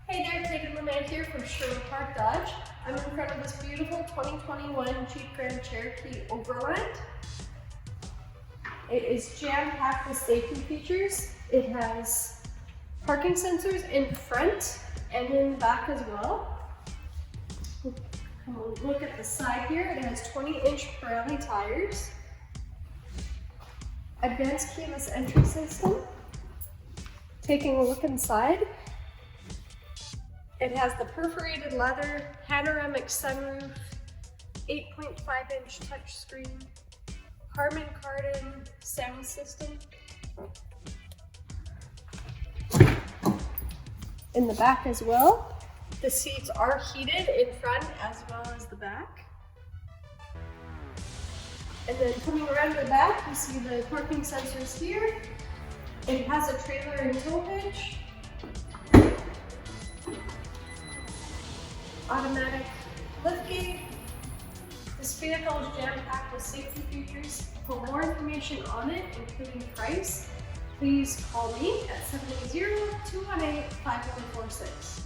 Hey there, Megan LeMay here from Sherwood Park Dodge. I'm in front of this beautiful 2021 Jeep Grand Cherokee Overland. It is jam-packed with safety features. It has parking sensors in front and in the back as well. Come on, look at the side here. It has 20-inch Pirelli tires. Advanced keyless entry system. Taking a look inside. It has the perforated leather, panoramic sunroof, 8.5-inch touchscreen, Harman Kardon sound system. In the back as well, the seats are heated in front as well as the back. And then coming around to the back, you see the parking sensors here. It has a trailer and tow hitch. Automatic liftgate. This vehicle is jam-packed with safety features. For more information on it, including price, please call me at 780-218-5146.